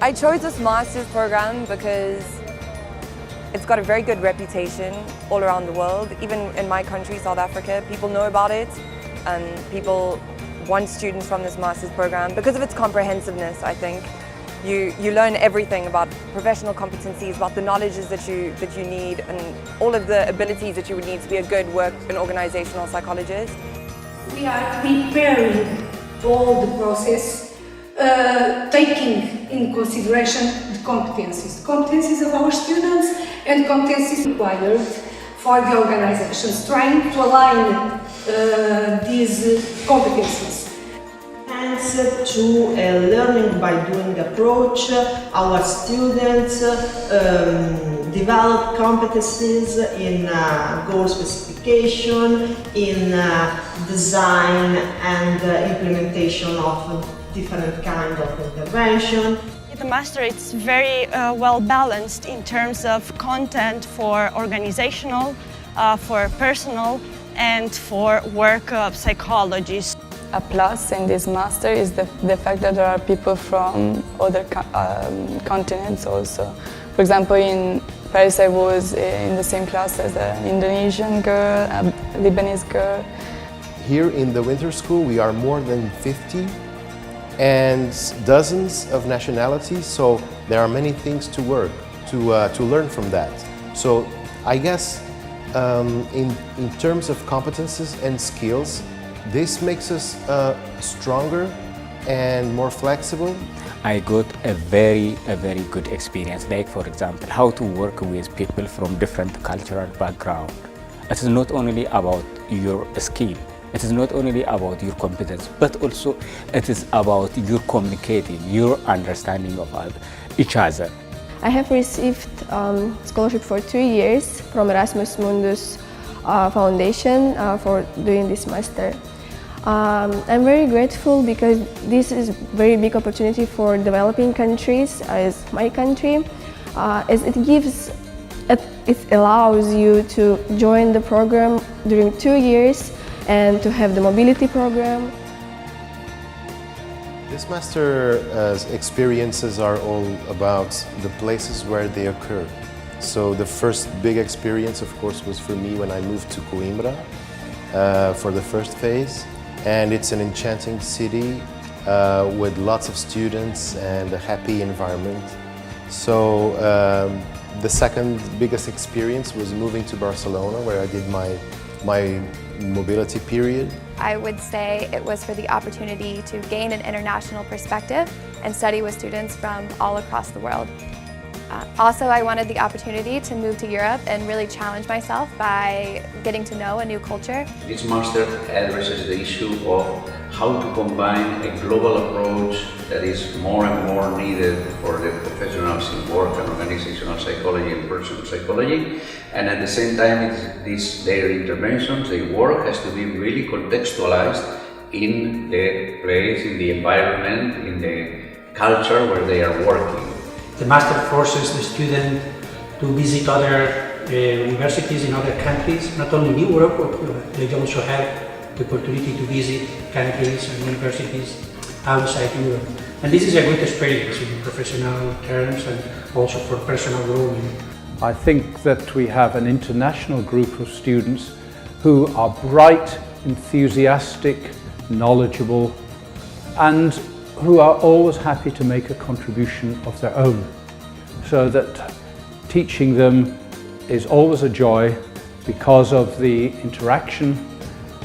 I chose this master's program because it's got a very good reputation all around the world. Even in my country, South Africa, people know about it and people want students from this master's program because of its comprehensiveness, I think. You learn everything about professional competencies, about the knowledges that you need and all of the abilities that you would need to be a good work and organizational psychologist. We are preparing all the process, taking in consideration the competencies of our students and competencies required for the organizations, trying to align these competencies. Answer to a learning by doing approach, our students develop competencies in goal specification, in design and implementation of different kinds of intervention. The master is very well balanced in terms of content for organizational, for personal and for work psychologists. A plus in this master is the fact that there are people from other continents also. For example, in Paris I was in the same class as an Indonesian girl, a Lebanese girl. Here in the winter school we are more than 50 and dozens of nationalities, so there are many things to learn from that. So I guess in terms of competences and skills, this makes us stronger and more flexible. I got a very good experience, like for example, how to work with people from different cultural background. It is not only about your skill, it is not only about your competence, but also it is about your communicating, your understanding of each other. I have received scholarship for 2 years from Erasmus Mundus Foundation for doing this master. I'm very grateful because this is a very big opportunity for developing countries as my country, as it allows you to join the program during 2 years and to have the mobility program. This master's experiences are all about the places where they occur. So the first big experience, of course, was for me when I moved to Coimbra for the first phase. And it's an enchanting city with lots of students and a happy environment. So the second biggest experience was moving to Barcelona, where I did my mobility period. I would say it was for the opportunity to gain an international perspective and study with students from all across the world. Also, I wanted the opportunity to move to Europe and really challenge myself by getting to know a new culture. This master addresses the issue of how to combine a global approach that is more and more needed for the professionals in work and organizational psychology and personal psychology, and at the same time their interventions, their work has to be really contextualized in the place, in the environment, in the culture where they are working. The master forces the student to visit other universities in other countries, not only in Europe, but they also have the opportunity to visit countries and universities outside Europe. And this is a great experience in professional terms and also for personal growing. I think that we have an international group of students who are bright, enthusiastic, knowledgeable, and who are always happy to make a contribution of their own, so that teaching them is always a joy because of the interaction,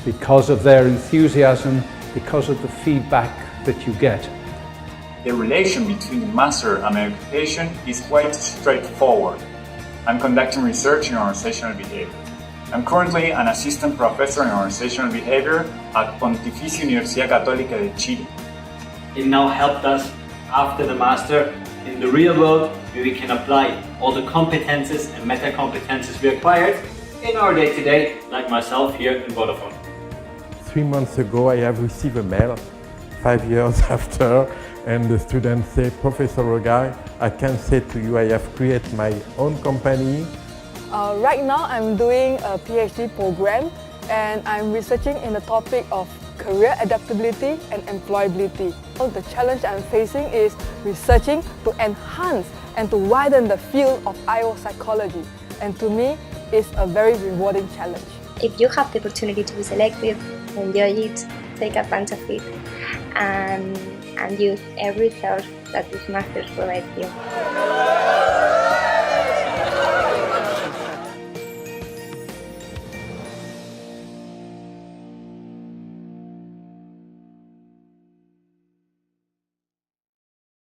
because of their enthusiasm, because of the feedback that you get. The relation between the master and my occupation is quite straightforward. I'm conducting research in organizational behavior. I'm currently an assistant professor in organizational behavior at Pontificia Universidad Católica de Chile. It now helped us, after the master, in the real world, where we can apply all the competences and meta-competences we acquired in our day-to-day, like myself here in Vodafone. 3 months ago, I have received a mail, 5 years after, and the students say, Professor Rogai, I can say to you, I have created my own company. Right now, I'm doing a PhD program, and I'm researching in the topic of career adaptability and employability. The challenge I'm facing is researching to enhance and to widen the field of IO psychology, and to me, it's a very rewarding challenge. If you have the opportunity to be selected, enjoy it, take advantage of it, and use every resource that this master's provides you.